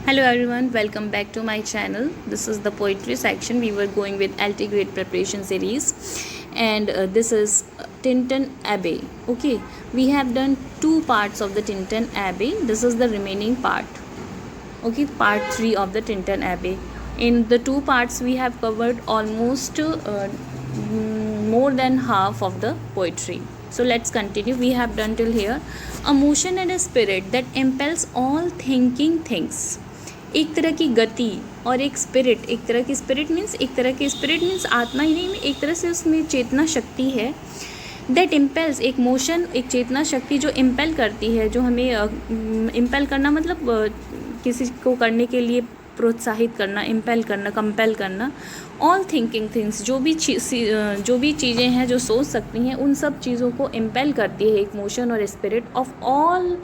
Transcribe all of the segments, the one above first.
Hello everyone, welcome back to my channel. This is the poetry section. We were going with LT grade preparation series, and this is Tintin Abbey. Okay, we have done two parts of the Tintin Abbey. This is the remaining part. Okay, part 3 of the Tintin Abbey. In the two parts, we have covered almost more than half of the poetry. So let's continue. We have done till here. A motion and a spirit that impels all thinking things. एक तरह की गति और एक spirit, एक तरह की spirit means आत्मा ही नहीं, एक तरह से उसमें चेतना शक्ति है. दैट इम्पेल्स, एक मोशन, एक चेतना शक्ति जो इम्पेल करती है, जो हमें इम्पेल करना मतलब किसी को करने के लिए प्रोत्साहित करना, इम्पेल करना, कंपेल करना. ऑल थिंकिंग थिंग्स, जो भी चीज़ें हैं जो सोच सकती हैं, उन सब चीज़ों को इम्पेल करती है एक मोशन और spirit. Of all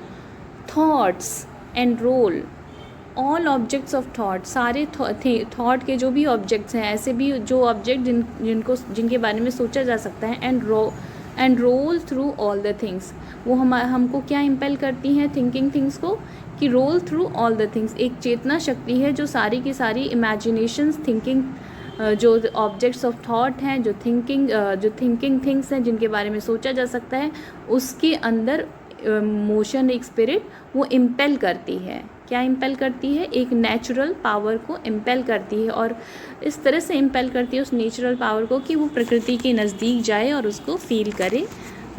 thoughts and roll, all objects of thought, सारे थॉट के जो भी ऑब्जेक्ट्स हैं, ऐसे भी जो ऑब्जेक्ट जिनके बारे में सोचा जा सकता है. And roll through all the things, वो हमको क्या इम्पेल करती हैं थिंकिंग थिंग्स को, कि roll through all the things. एक चेतना शक्ति है जो सारी की सारी इमेजिनेशंस, थिंकिंग, जो ऑब्जेक्ट्स ऑफ थॉट हैं, जो थिंकिंग थिंग्स हैं जिनके बारे में सोचा जा सकता है, उसके अंदर मोशन, एक स्पिरिट वो इम्पेल करती है. क्या इम्पेल करती है? एक नेचुरल पावर को इम्पेल करती है, और इस तरह से इम्पेल करती है उस नेचुरल पावर को कि वो प्रकृति के नज़दीक जाए और उसको फील करे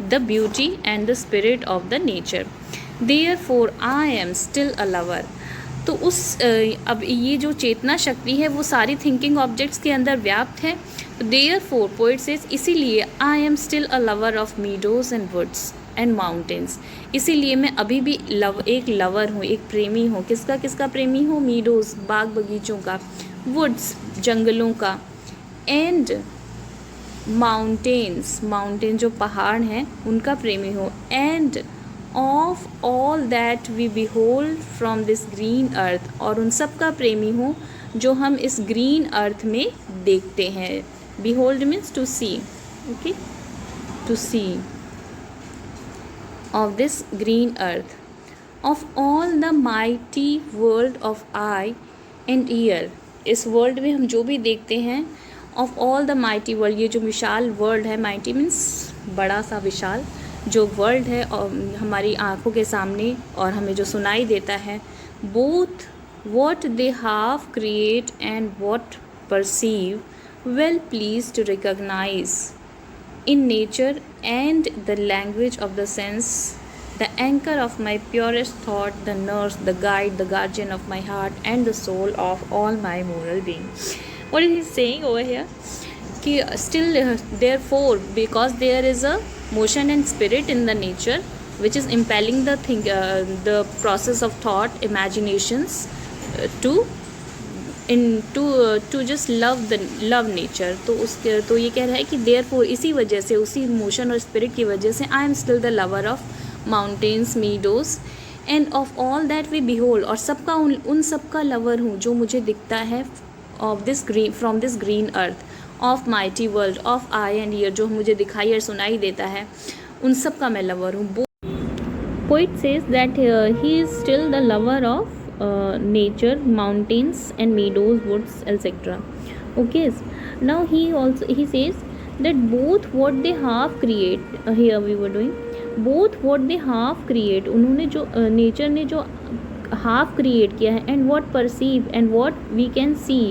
the beauty and the spirit of the nature. Therefore I am still a lover. तो अब ये जो चेतना शक्ति है वो सारी थिंकिंग ऑब्जेक्ट्स के अंदर व्याप्त है. देयरफॉर पोएट सेज, इसीलिए I am still a lover of meadows and woods and mountains. इसीलिए मैं अभी भी एक लवर हूँ, एक प्रेमी हूँ. किसका प्रेमी हूँ? मीडोज़, बाग बगीचों का. वुड्स, जंगलों का. एंड माउंटेन जो पहाड़ हैं उनका प्रेमी हूँ. And of all that we behold from this green earth, और उन सब का प्रेमी हूँ जो हम इस ग्रीन अर्थ में देखते हैं. Behold means to see. Okay, to see of this green earth, of all the mighty world of eye and ear. इस वर्ल्ड में हम जो भी देखते हैं, of all the mighty world, ये जो विशाल वर्ल्ड है, mighty means बड़ा सा, विशाल जो वर्ल्ड है और हमारी आँखों के सामने और हमें जो सुनाई देता है, both what they have create and what perceive, well pleased to recognize in nature and the language of the sense, the anchor of my purest thought, the nurse, the guide, the guardian of my heart, and the soul of all my moral being. What is he saying over here? कि still therefore, because there is a motion and spirit in the nature which is impelling the process of thought, imaginations, to just love nature. तो ये कह रहा है कि therefore, इसी वजह से, उसी मोशन और स्पिरिट की वजह से, I am still the lover of mountains, meadows and of all that we behold, और सबका उन सब का लवर हूँ जो मुझे दिखता है, of this green, from this green earth, of mighty world, of I and year, जो मुझे दिखाई और सुनाई देता है, उन सब का मैं लवर हूँ. Poet says that he is still the lover of nature, mountains and meadows, woods, etc. Okay, now he says that both what they half create, here we were doing both what they half create, उन्होंने जो nature ने जो half create किया है, and what perceive and what we can see.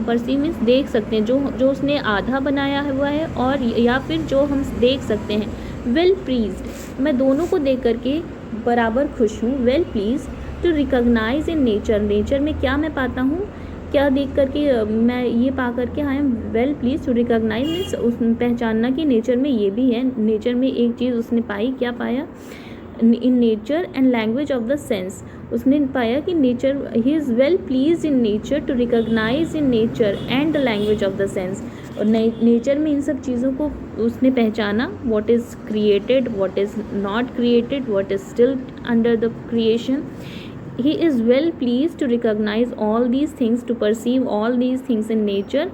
perceive means देख सकते हैं, जो उसने आधा बनाया हुआ है, और या फिर जो हम देख सकते हैं. well pleased, मैं दोनों को देख करके बराबर खुश हूँ. well pleased to recognize in nature, nature में क्या मैं पाता हूँ, क्या देख करके मैं ये पा करके I am well please to recognise means उस पहचानना कि नेचर में ये भी है. नेचर में एक चीज़ उसने पाई, क्या पाया? In nature and language of the sense, उसने पाया कि nature, he is well please in nature to recognise in nature and the language of the sense. और नेचर में इन सब चीज़ों को उसने पहचाना, what is created, what is not created, what is still under the creation. He is well pleased to recognize all these things, to perceive all these things in nature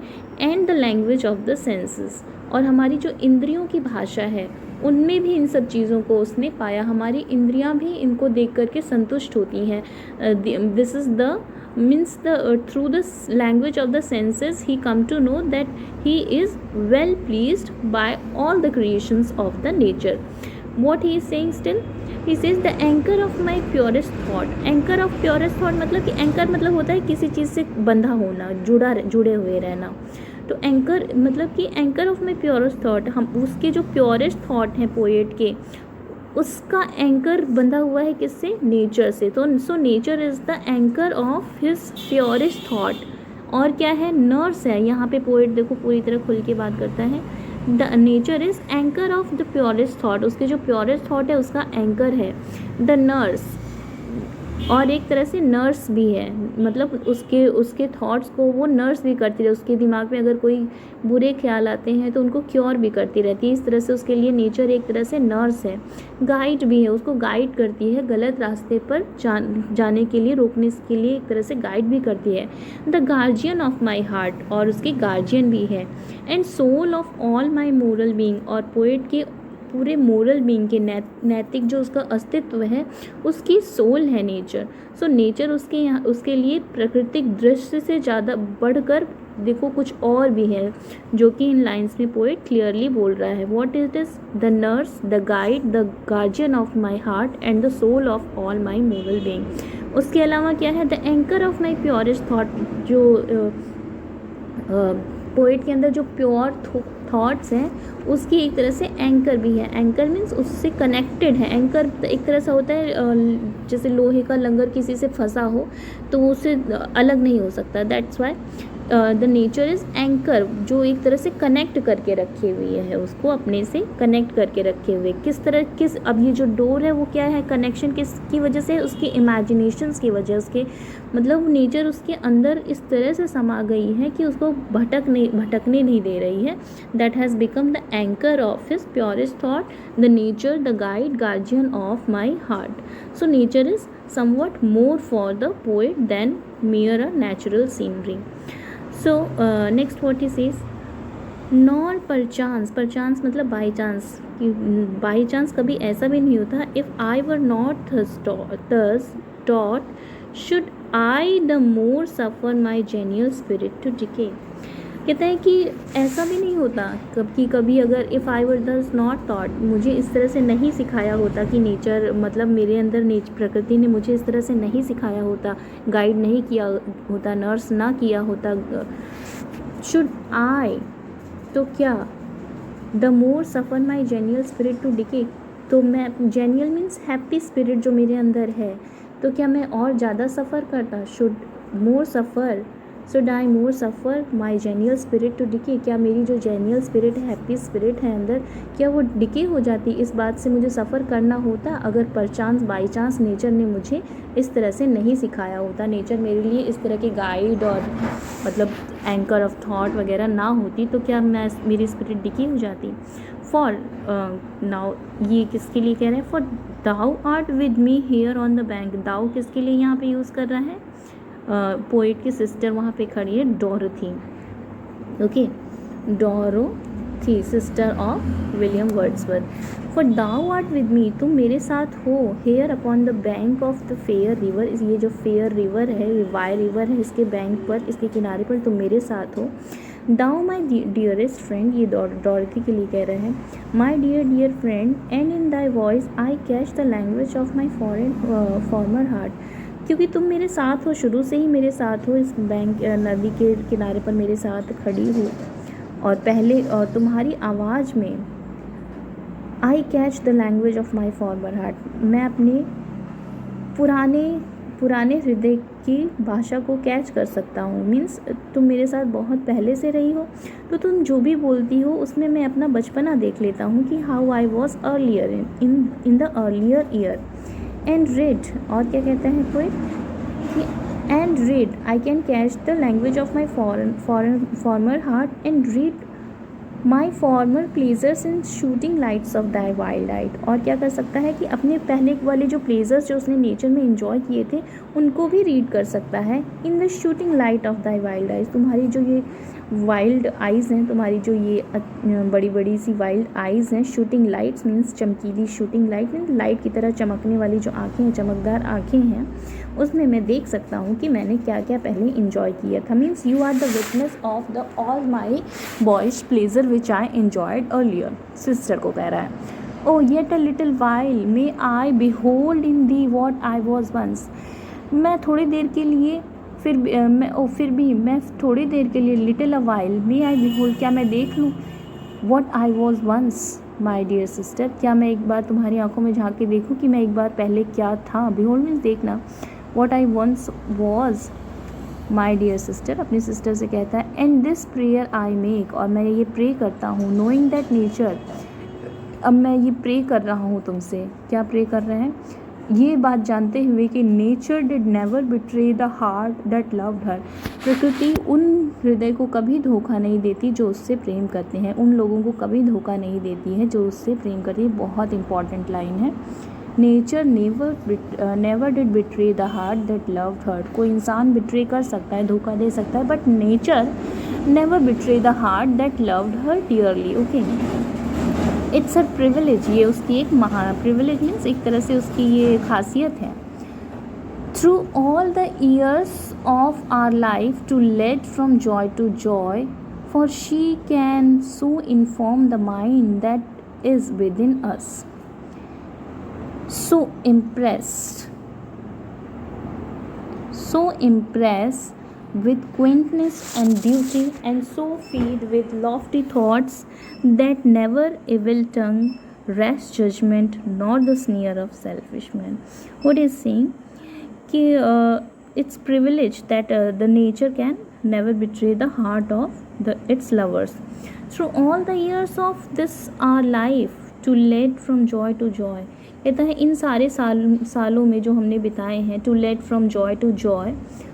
and the language of the senses. और हमारी जो इंद्रियों की भाषा है उनमें भी इन सब चीज़ों को उसने पाया. हमारी इंद्रियां भी इनको देख करके संतुष्ट होती हैं. This is the means through the language of the senses he come to know that he is well pleased by all the creations of the nature. What he is saying still, he says the anchor of my purest thought. anchor of purest thought मतलब कि anchor मतलब होता है किसी चीज़ से बंधा होना, जुड़े हुए रहना. तो एंकर मतलब कि anchor of my purest thought, हम उसके जो प्योरेस्ट थॉट हैं पोएट के, उसका एंकर बंधा हुआ है किससे, नेचर से. तो so nature is the anchor of his purest thought. और क्या है, नर्स है. यहाँ पे पोएट देखो पूरी तरह खुल के बात करता है. The nature is anchor of the purest thought. उसके जो प्योरेस्ट थॉट है उसका एंकर है द नर्स. और एक तरह से नर्स भी है, मतलब उसके थॉट्स को वो नर्स भी करती रहे. उसके दिमाग में अगर कोई बुरे ख्याल आते हैं तो उनको क्योर भी करती रहती है. इस तरह से उसके लिए नेचर एक तरह से नर्स है. गाइड भी है, उसको गाइड करती है गलत रास्ते पर जाने के लिए, रोकने के लिए एक तरह से गाइड भी करती है. The guardian of my heart, और उसकी गार्जियन भी है. And soul of all my moral being, और पोएट के पूरे मोरल बीइंग के नैतिक जो उसका अस्तित्व है उसकी सोल है नेचर. सो नेचर उसके लिए प्राकृतिक दृश्य से ज़्यादा बढ़कर देखो कुछ और भी है, जो कि इन लाइंस में पोएट क्लियरली बोल रहा है. What is this, the nurse, the guide, the guardian of my heart and the soul of all my moral being. उसके अलावा क्या है, the anchor of my purest thought. जो पोएट के अंदर जो प्योर थॉट्स हैं उसकी एक तरह से एंकर भी है. एंकर मीन्स उससे कनेक्टेड है. एंकर एक तरह से होता है जैसे लोहे का लंगर किसी से फंसा हो तो वो उससे अलग नहीं हो सकता. That's why the nature is anchor, जो एक तरह से कनेक्ट करके रखे हुए है, उसको अपने से कनेक्ट करके रखे हुए. किस अब ये जो डोर है वो क्या है, कनेक्शन किसकी वजह से, उसके इमेजिनेशंस की वजह, उसके मतलब नेचर उसके अंदर इस तरह से समा गई है कि उसको भटकने नहीं दे रही है. That has become the anchor of his purest thought, the nature, the guide, guardian of my heart. So nature is somewhat more for the poet than mere a natural scenery. So next what he says, nor perchance मतलब by chance, कि by chance कभी ऐसा भी नहीं होता. If I were not thus taught should I the more suffer my genial spirit to decay. कहता है कि ऐसा भी नहीं होता कभी अगर इफ़ आई वर दस नॉट थॉट, मुझे इस तरह से नहीं सिखाया होता कि नेचर मतलब मेरे अंदर प्रकृति ने मुझे इस तरह से नहीं सिखाया होता, गाइड नहीं किया होता, नर्स ना किया होता. शुड आई, तो क्या, the more suffer my genial spirit to decay, तो मैं, जेन्युअल मीन्स हैप्पी स्पिरिट जो मेरे अंदर है, तो क्या मैं और ज़्यादा सफ़र करता. Should more suffer, should I more suffer my genial spirit to decay, क्या मेरी जो जेन्युअल स्पिरिट है, हैप्पी स्पिरिट है अंदर, क्या वो डिके हो जाती. इस बात से मुझे सफ़र करना होता अगर परचांस बाई चांस नेचर ने मुझे इस तरह से नहीं सिखाया होता, नेचर मेरे लिए इस तरह के गाइड और मतलब एंकर ऑफ थॉट वगैरह ना होती, तो क्या मेरी स्पिरिट डिके हो जाती. फॉर नाउ, ये किसके लिए कह रहे हैं, for thou art with me here on the bank. Thou किसके लिए यहाँ पे यूज़ कर रहा है, पोएट की सिस्टर वहाँ पे खड़ी है, Dorothy. Okay, Dorothy, sister of William Wordsworth. For thou art with me, तुम मेरे साथ हो, here upon the bank of the fair river, ये जो फेयर रिवर है, वाई रिवर है, इसके बैंक पर, इसके किनारे पर तुम मेरे साथ हो. दाउ माई डियरेस्ट फ्रेंड, ये डोरोथी के लिए कह रहे हैं, my dear friend, and in thy voice I catch the language of my former heart. क्योंकि तुम मेरे साथ हो, शुरू से ही मेरे साथ हो, इस बैंक नदी के किनारे पर मेरे साथ खड़ी हो, और पहले तुम्हारी आवाज़ में आई catch the language of my former heart, मैं अपने पुराने हृदय की भाषा को कैच कर सकता हूँ. मीन्स तुम मेरे साथ बहुत पहले से रही हो, तो तुम जो भी बोलती हो उसमें मैं अपना बचपना देख लेता हूँ कि how I was earlier in the earlier year. And read, और क्या कहता है पोएट कि and read I can catch the language of my former heart and read my farmer pleasures in shooting lights of thy wild light. और क्या कर सकता है कि अपने पहले वाले जो प्लेजर्स जो उसने नेचर में इंजॉय किए थे उनको भी रीड कर सकता है। In the shooting light of thy wild eyes, तुम्हारी जो ये वाइल्ड आइज़ हैं, तुम्हारी जो ये बड़ी बड़ी सी वाइल्ड आइज़ हैं, शूटिंग लाइट्स मीन्स चमकीली, शूटिंग लाइट मीन्स लाइट की तरह चमकने वाली जो आँखें हैं, चमकदार आँखें हैं, उसमें मैं देख सकता हूँ कि मैंने क्या क्या पहले इन्जॉय किया था। Means you are the witness of the all my boys pleasure which I enjoyed earlier, sister को कह रहा है। O yet a little while may I behold in thee what I was once, मैं थोड़ी देर के लिए फिर भी मैं थोड़ी देर के लिए, little a while may I behold, क्या मैं देख लूँ, what I was once my dear sister, क्या मैं एक बार तुम्हारी आंखों में झाँक के देखूँ कि मैं एक बार पहले क्या था। बिहोल्ड मीन्स देखना, what I once was my dear sister, अपनी सिस्टर से कहता है। And this prayer I make, और मैं ये प्रे करता हूँ, नोइंग दैट नेचर, अब मैं ये प्रे कर रहा हूँ तुमसे, क्या प्रे कर रहे हैं, ये बात जानते हुए कि nature did never betray the heart that loved her, प्रकृति उन हृदय को कभी धोखा नहीं देती जो उससे प्रेम करते हैं, उन लोगों को कभी धोखा नहीं देती है जो उससे प्रेम करती है। बहुत इंपॉर्टेंट लाइन है। Nature never did betray the heart that loved her, कोई इंसान बिट्रे कर सकता है, धोखा दे सकता है, but nature never betray the heart that loved her dearly. Okay, it's a privilege, ये उसकी एक प्रिविलेज मीन्स एक तरह से उसकी ये खासियत है। Through all the years of our life to lead from joy to joy, for she can so inform the mind that is within us, so impressed with quaintness and beauty, and so filled with lofty thoughts that never evil tongue rash judgment nor the sneer of selfish man. What is saying कि it's privilege that the nature can never betray the heart of its lovers through all the years of this our life to lead from joy to joy. कहता है इन सारे सालों में जो हमने बिताए हैं, to lead from joy to joy,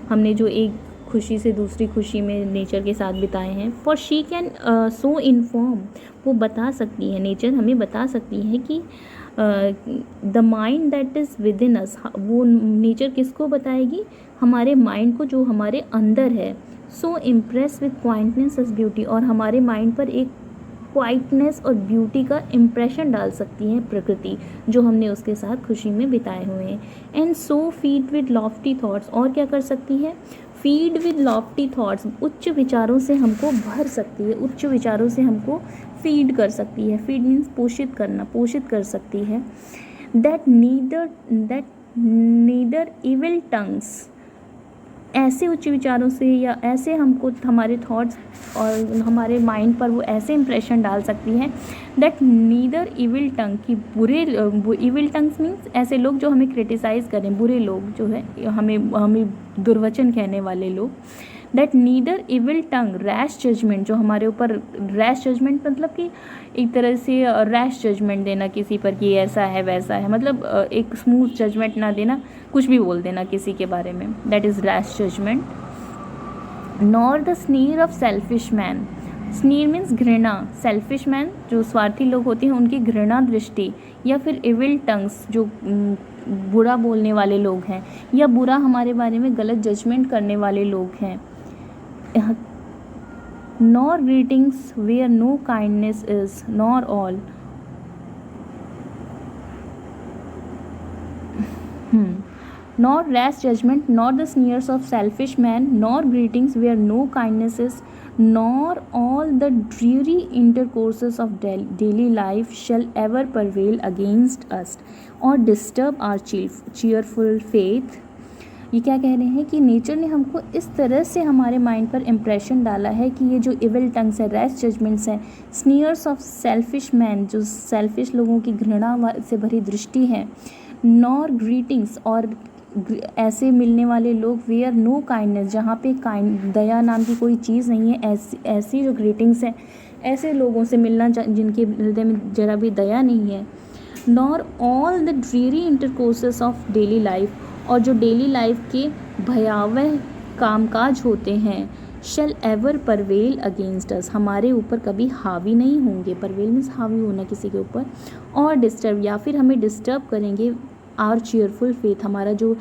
हमने जो एक खुशी से दूसरी खुशी में नेचर के साथ बिताए हैं। For she can so inform, वो बता सकती है, नेचर हमें बता सकती है कि the mind that is within us, वो नेचर किसको बताएगी, हमारे माइंड को जो हमारे अंदर है। So impress with quietness as beauty, और हमारे माइंड पर एक क्वाइटनेस और ब्यूटी का इम्प्रेशन डाल सकती है प्रकृति, जो हमने उसके साथ खुशी में बिताए हुए हैं। And so feed with Lofty thoughts, और क्या कर सकती है, फीड विद लॉफ्टी थॉट्स, उच्च विचारों से हमको भर सकती है, उच्च विचारों से हमको फीड कर सकती है। फीड मीन्स पोषित करना, पोषित कर सकती है। दैट नीदर इविल टंग्स, ऐसे उच्च विचारों से या ऐसे हमको हमारे थॉट्स और हमारे माइंड पर वो ऐसे इंप्रेशन डाल सकती है। दैट नीदर इविल टंग, की बुरे इविल टंग्स मीन्स ऐसे लोग जो हमें क्रिटिसाइज़ करें, बुरे लोग जो है हमें दुर्वचन कहने वाले लोग। That neither evil tongue rash judgement, जो हमारे ऊपर रैश जजमेंट मतलब कि एक तरह से रैश जजमेंट देना किसी पर कि ऐसा है वैसा है, मतलब एक स्मूथ जजमेंट ना देना, कुछ भी बोल देना किसी के बारे में, that is rash judgement. Nor the sneer of selfish man, sneer means घृणा, सेल्फिश मैन जो स्वार्थी लोग होते हैं उनकी घृणा दृष्टि, या फिर इविल टंग्स जो बुरा बोलने वाले लोग हैं या बुरा हमारे बारे में गलत जजमेंट करने वाले लोग हैं। Nor greetings where no kindness is, nor all nor rash judgment, nor the sneers of selfish men, nor greetings where no kindness is, nor all the dreary intercourses of daily life shall ever prevail against us or disturb our cheerful faith. ये क्या कह रहे हैं कि nature ने हमको इस तरह से हमारे माइंड पर इम्प्रेशन डाला है कि ये जो इविल टंग्स है, रैश जजमेंट्स हैं, स्नीयर्स ऑफ सेल्फिश मैन, जो सेल्फिश लोगों की घृणा से भरी दृष्टि है, नॉर ग्रीटिंग्स, और ऐसे मिलने वाले लोग, वेयर नो काइंडनेस, जहाँ पे दया नाम की कोई चीज़ नहीं है, ऐसी जो ग्रीटिंग्स हैं, ऐसे लोगों से मिलना जिनके हृदय में जरा भी दया नहीं है। Nor all the dreary intercourses of daily life, और जो डेली लाइफ के भयावह कामकाज होते हैं, शल एवर परवेल अगेंस्ट अस, हमारे ऊपर कभी हावी नहीं होंगे। परवेल मीन्स हावी होना किसी के ऊपर, और डिस्टर्ब, या फिर हमें डिस्टर्ब करेंगे आवर चीयरफुल फेथ, हमारा जो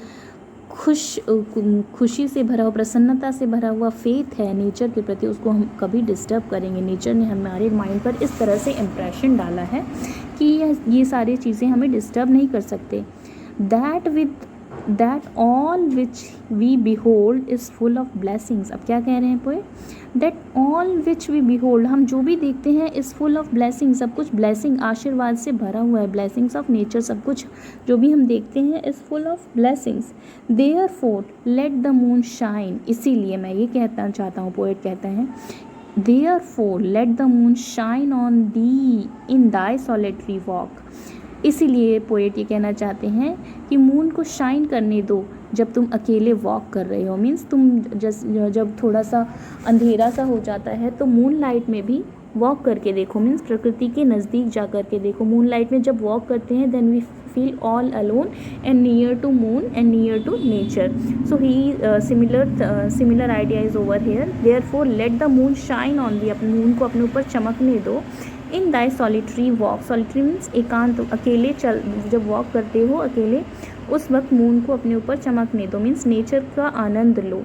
खुशी से भरा हुआ, प्रसन्नता से भरा हुआ फेथ है नेचर के प्रति, उसको हम कभी डिस्टर्ब करेंगे। नेचर ने हमारे माइंड पर इस तरह से इम्प्रेशन डाला है कि ये सारी चीज़ें हमें डिस्टर्ब नहीं कर सकते। That all which we behold is full of blessings. अब क्या कह रहे हैं poet? That all which we behold, हम जो भी देखते हैं, इज़ फुल ऑफ ब्लेसिंग, सब कुछ ब्लेसिंग, आशीर्वाद से भरा हुआ है। ब्लेसिंग्स ऑफ नेचर, सब कुछ जो भी हम देखते हैं is full of blessings. Therefore let the moon shine, इसीलिए मैं ये कहना चाहता हूँ, पोएट कहते हैं therefore let the moon shine on thee in Dai solitary walk. इसीलिए पोएट ये कहना चाहते हैं कि मून को शाइन करने दो जब तुम अकेले वॉक कर रहे हो। मीन्स तुम जब थोड़ा सा अंधेरा सा हो जाता है तो मून लाइट में भी वॉक करके देखो। मीन्स प्रकृति के नज़दीक जा कर के देखो। मून लाइट में जब वॉक करते हैं then we feel all alone and near to moon and near to nature. So ही similar idea is over here. Therefore let the moon shine on thee, अपने मून को अपने ऊपर चमकने दो। इन दाई सॉलिटरी वॉक, सॉलिटरी मीन्स एकांत, अकेले चल, जब वॉक करते हो अकेले, उस वक्त मून को अपने ऊपर चमकने दो। मीन्स नेचर का आनंद लो।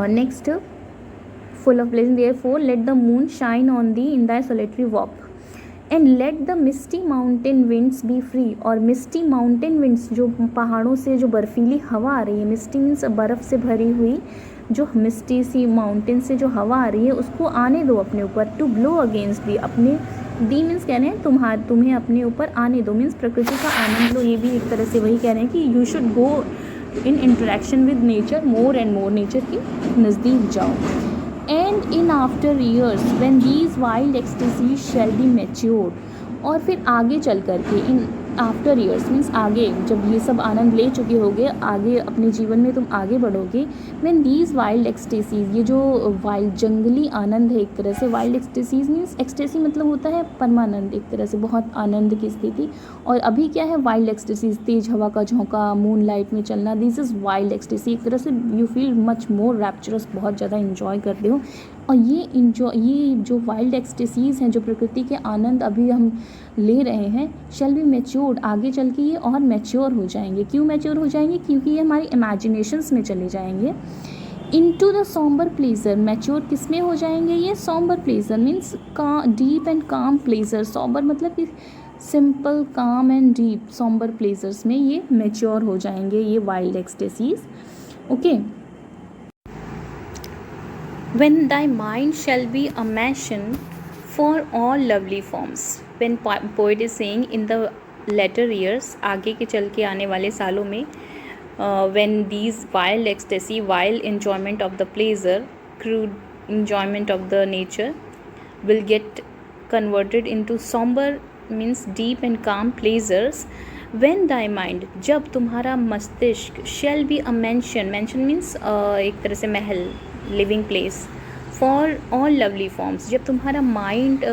Next, full of blessing, therefore let the moon shine on thee in Dai solitary walk and let the misty mountain winds be free. और मिस्टी माउंटेन विंड्स, जो पहाड़ों से जो बर्फीली हवा आ रही है, मिस्टी मीन्स बर्फ़ से भरी हुई, जो मिस्टी सी माउंटेन से जो हवा आ रही है उसको आने दो अपने ऊपर। टू ब्लो अगेंस्ट दी, अपने दी मीन्स कह रहे हैं तुम्हें अपने ऊपर आने दो। मीन्स प्रकृति का आनंद लो। ये भी एक तरह से वही कह रहे हैं कि you should go in interaction with nature more and more, nature के नज़दीक जाओ। And in after years when these wild ecstasies shall be matured, और फिर आगे चल कर के, इन आफ्टर ईयर्स मीन्स आगे, जब ये सब आनंद ले चुके होगे, आगे अपने जीवन में तुम आगे बढ़ोगे। व्हेन दीज वाइल्ड एक्सटेसीज, ये जो वाइल्ड जंगली आनंद है एक तरह से, वाइल्ड एक्सटेसीज मीन्स, एक्सटेसी मतलब होता है परमानंद, एक तरह से बहुत आनंद की स्थिति। और अभी क्या है वाइल्ड एक्सटेसीज, तेज हवा का झोंका, मून लाइट में चलना, दिस इज़ वाइल्ड एक्सटेसी। एक तरह से you feel much more rapturous, बहुत ज़्यादा इन्जॉय करते हो। और ये जो वाइल्ड एक्सटेसीज हैं, जो प्रकृति के आनंद अभी हम ले रहे हैं, शैल बी मैच्योर्ड, आगे चल के ये और मैच्योर हो जाएंगे। क्यों मैच्योर हो जाएंगे? क्योंकि ये हमारी इमेजिनेशंस में चले जाएंगे। Into the sombre pleasure, mature किस में हो जाएंगे? ये sombre pleasure means deep and काम प्लेजर। सॉम्बर मतलब कि सिंपल, काम एंड डीप, सॉम्बर प्लेजर्स में ये मैच्योर हो जाएंगे, ये wild ecstasies. Okay. When thy mind shall be a mansion for all lovely forms. When poet is saying in the latter years, आगे के चल के आने वाले सालों में, when these wild ecstasy, wild enjoyment of the pleasure, crude enjoyment of the nature will get converted into somber means deep and calm pleasures. When thy mind, जब तुम्हारा मस्तिष्क, shall be a mansion, mansion means एक तरह से महल, living place, for all lovely forms, जब तुम्हारा mind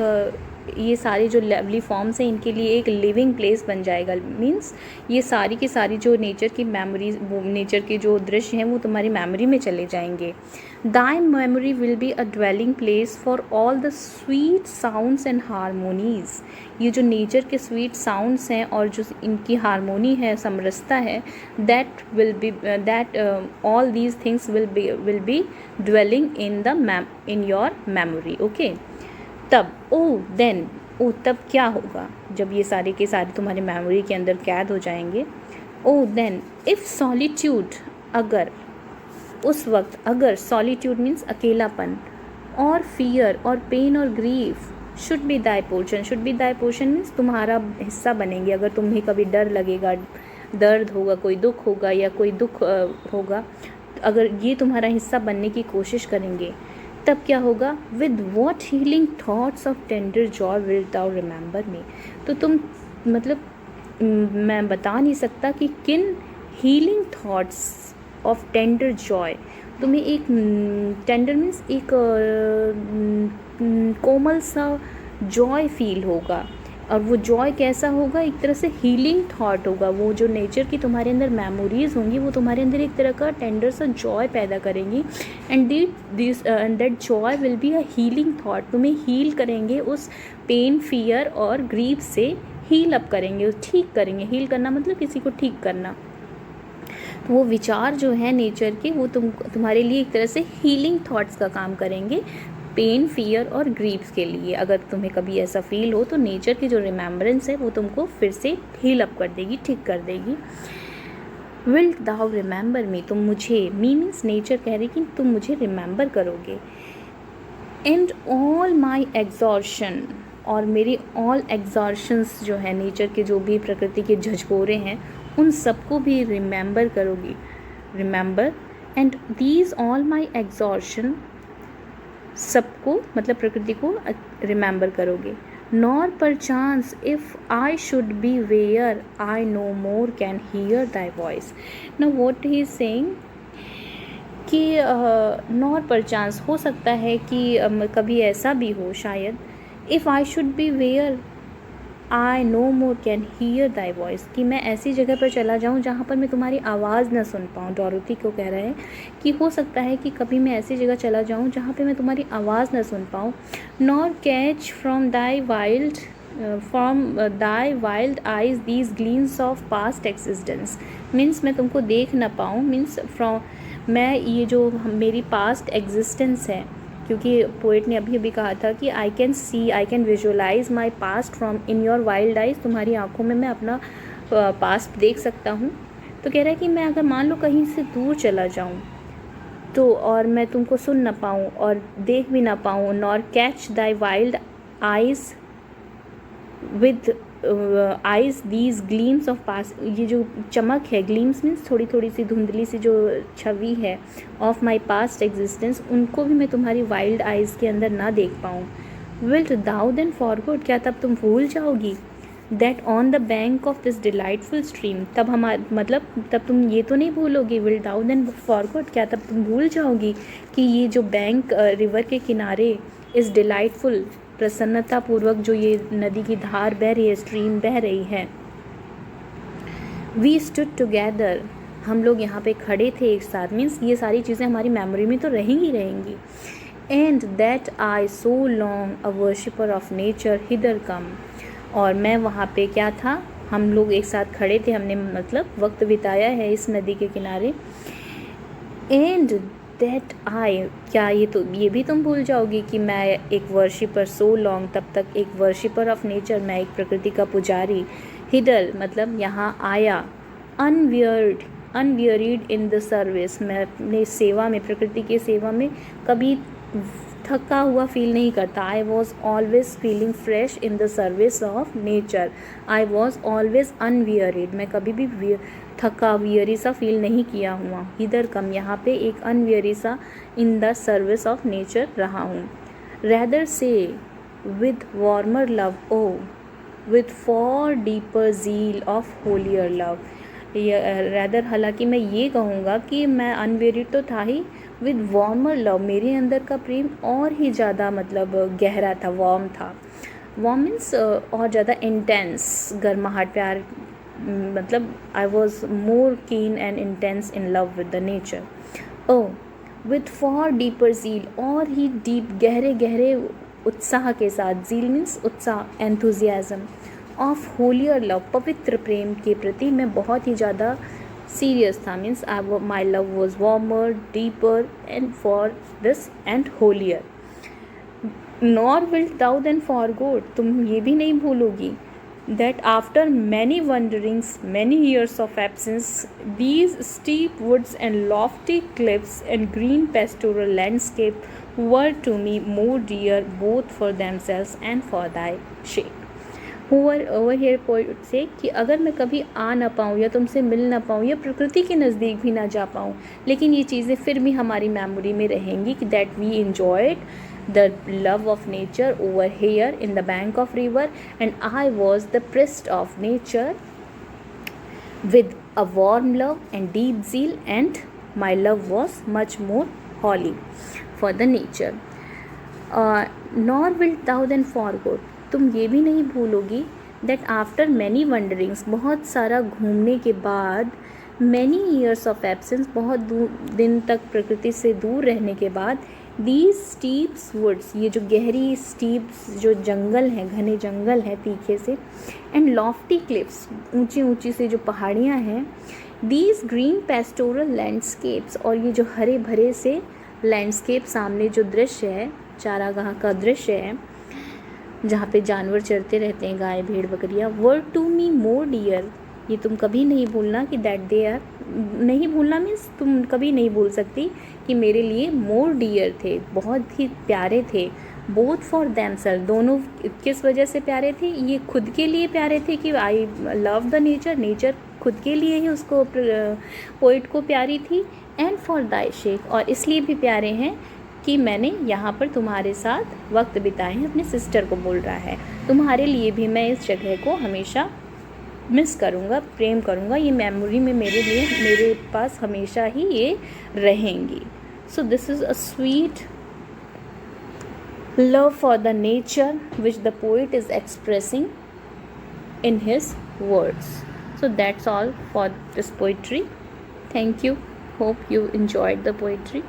ये सारी जो लवली फॉर्म्स हैं इनके लिए एक लिविंग प्लेस बन जाएगा। मीन्स ये सारी की सारी जो नेचर की मेमोरीज, नेचर के जो दृश्य हैं वो तुम्हारी मेमोरी में चले जाएंगे। Thy memory will be a dwelling place for all the sweet sounds and harmonies. ये जो नेचर के स्वीट साउंड्स हैं और जो इनकी हारमोनी है, समरसता है, that will be all these things will be dwelling in your memory. Okay. तब तब क्या होगा जब ये सारे के सारे तुम्हारे मेमोरी के अंदर कैद हो जाएंगे? देन इफ़ सॉलिट्यूड, अगर उस वक्त, अगर सॉलिट्यूड मीन्स अकेलापन, और फियर और पेन और grief should be Dai portion. Should be Dai portion means तुम्हारा हिस्सा बनेंगे। अगर तुम्हें कभी डर लगेगा, दर्द होगा, कोई दुख होगा या कोई दुख होगा, अगर ये तुम्हारा हिस्सा बनने की कोशिश करेंगे, तब क्या होगा? With what healing thoughts of tender joy will thou remember me. तो तुम मतलब मैं बता नहीं सकता कि किन healing thoughts of tender joy तुम्हें एक टेंडर मीन्स एक कोमल सा जॉय फील होगा। और वो जॉय कैसा होगा? एक तरह से हीलिंग थॉट होगा। वो जो नेचर की तुम्हारे अंदर मेमोरीज़ होंगी वो तुम्हारे अंदर एक तरह का टेंडर सा जॉय पैदा करेंगी। And that Joy will be a healing thought. तुम्हें हील करेंगे उस पेन, फियर और ग्रीफ से हील अप करेंगे, ठीक करेंगे। हील करना मतलब किसी को ठीक करना। तो वो विचार जो है नेचर के, वो तुम्हारे लिए एक तरह से हीलिंग थॉट्स का काम करेंगे पेन, फियर और ग्रीफ के लिए। अगर तुम्हें कभी ऐसा फील हो तो नेचर की जो रिमेम्बरेंस है वो तुमको फिर से हील अप कर देगी, ठीक कर देगी। विल दाउ रिमेंबर मी, तुम मुझे, मीन्स नेचर कह रही कि तुम मुझे रिमेंबर करोगे। एंड ऑल माई एग्जॉर्शन, और मेरी ऑल एग्जॉर्शंस जो है नेचर के, जो भी प्रकृति के झकझोरे हैं, उन सबको भी रिमेंबर करोगी, remember. And these all my exhortation, सबको मतलब प्रकृति को रिमेंबर करोगे। Nor perchance if I should be where I no more can hear thy voice. Know what he is saying कि नॉर पर चांस, हो सकता है कि कभी ऐसा भी हो शायद, if I should be where I no more can hear thy voice, कि मैं ऐसी जगह पर चला जाऊँ जहाँ पर मैं तुम्हारी आवाज़ न सुन पाऊँ। डोरोथी को कह रहे हैं कि हो सकता है कि कभी मैं ऐसी जगह चला जाऊँ जहाँ पे मैं तुम्हारी आवाज़ न सुन पाऊँ। Nor catch from thy wild eyes these gleams of past existence, means मैं तुमको देख ना पाऊँ, मीन्स फ्रॉम, मैं ये जो मेरी पास्ट एग्जिस्टेंस है, क्योंकि पोइट ने अभी अभी कहा था कि I can visualise my past from in your wild eyes, तुम्हारी आँखों में मैं अपना पास्ट देख सकता हूँ। तो कह रहा है कि मैं अगर मान लो कहीं से दूर चला जाऊँ तो, और मैं तुमको सुन ना पाऊँ और देख भी ना पाऊँ, nor catch thy wild eyes with eyes these gleams of past, ये जो चमक है, ग्लीम्स मीन्स थोड़ी थोड़ी सी धुंधली सी जो छवि है, ऑफ माई पास्ट एग्जिस्टेंस, उनको भी मैं तुम्हारी वाइल्ड आइज़ के अंदर ना देख पाऊँ। विल्ट दाउ देन फॉरगॉट, क्या तब तुम भूल जाओगी, that on the bank of this delightful stream, तब मतलब तब तुम ये तो नहीं भूलोगी, विल दाउ देन फॉरगॉट, क्या तब तुम भूल जाओगी कि ये जो बैंक रिवर के किनारे इस डिलाइटफुल, प्रसन्नतापूर्वक जो ये नदी की धार बह रही है, स्ट्रीम बह रही है। वी स्टूड टुगेदर, हम लोग यहाँ पे खड़े थे एक साथ, मीन्स ये सारी चीज़ें हमारी मेमोरी में तो रहेंगी रहेंगी। And that I so long a worshipper of nature hither came, और मैं वहाँ पे क्या था, हम लोग एक साथ खड़े थे, हमने मतलब वक्त बिताया है इस नदी के किनारे। एंड दैट आई, क्या ये भी तुम भूल जाओगी कि मैं एक वर्शिपर, सो लॉन्ग, तब तक एक वर्शिपर ऑफ नेचर, मैं एक प्रकृति का पुजारी, हिडर मतलब यहाँ आया, अनवियरिड इन द सर्विस, मैं अपने सेवा में, प्रकृति की सेवा में कभी थका हुआ फील नहीं करता। I was always feeling fresh in the service of nature, I was always unwearied, मैं कभी भी थका वियरी सा फील नहीं किया हुआ। इधर कम, यहाँ पे एक अनवियरी सा in the service of nature रहा हूँ। Rather say with warmer love, oh with far deeper zeal of holier love, rather, हालांकि मैं ये कहूँगा कि मैं अनवेरिड तो था ही, विद वार्मर लव, मेरे अंदर का प्रेम और ही ज़्यादा मतलब गहरा था, वार्म था। वार्म मीन्स और ज़्यादा इंटेंस, गर्माहट, प्यार, मतलब आई was more keen and intense in love with the nature. Oh with far deeper zeal, और ही डीप, गहरे गहरे उत्साह के साथ, ज़ील मीन्स उत्साह, एंथुजियाज़म, ऑफ होलियर लव, पवित्र प्रेम के प्रति मैं बहुत ही ज़्यादा सीरियस था, means my love was warmer, deeper and far this and holier. Nor wilt thou then forgot, तुम ये भी नहीं भूलोगी, that after many wanderings, many years of absence, these steep woods and lofty cliffs and green pastoral landscape were to me more dear both for themselves and for thy sake. Over here poet say कि अगर मैं कभी आ ना पाऊँ या तुमसे मिल ना पाऊँ या प्रकृति के नज़दीक भी ना जा पाऊँ, लेकिन ये चीज़ें फिर भी हमारी मेमोरी में रहेंगी कि that we enjoyed the love of nature over here in the bank of river, and I was the priest of nature with a warm love and deep zeal, and my love was much more holy for the nature. Nor wilt thou then forget, तुम ये भी नहीं भूलोगी, that after many wanderings, बहुत सारा घूमने के बाद, many years of absence, बहुत दिन तक प्रकृति से दूर रहने के बाद, these steep woods, ये जो गहरी steeps, जो जंगल हैं, घने जंगल हैं तीखे से, and lofty cliffs, ऊंची ऊंची से जो पहाड़ियाँ हैं, दीज ग्रीन पेस्टोरल लैंडस्केप्स, और ये जो हरे भरे से लैंडस्केप, सामने जो दृश्य है, चारागाह का दृश्य है जहाँ पे जानवर चरते रहते हैं, गाय भेड़ बकरियाँ, वर टू मी मोर डियर, ये तुम कभी नहीं भूलना कि दैट दे आर, नहीं भूलना मीन्स तुम कभी नहीं भूल सकती कि मेरे लिए मोर डियर थे, बहुत ही प्यारे थे, बोथ फॉर देमसेल्फ, दोनों किस वजह से प्यारे थे, ये खुद के लिए प्यारे थे कि I love the nature, nature खुद के लिए ही उसको पोइट को प्यारी थी, एंड फॉर दाई शेख, और इसलिए भी प्यारे हैं कि मैंने यहाँ पर तुम्हारे साथ वक्त बिताए हैं, अपने सिस्टर को बोल रहा है, तुम्हारे लिए भी मैं इस जगह को हमेशा मिस करूँगा, प्रेम करूँगा, ये मेमोरी में मेरे लिए, मेरे पास हमेशा ही ये रहेंगी. So this is a sweet love for the nature which the poet is expressing in his words. So that's all for this poetry. Thank you. Hope you enjoyed the poetry.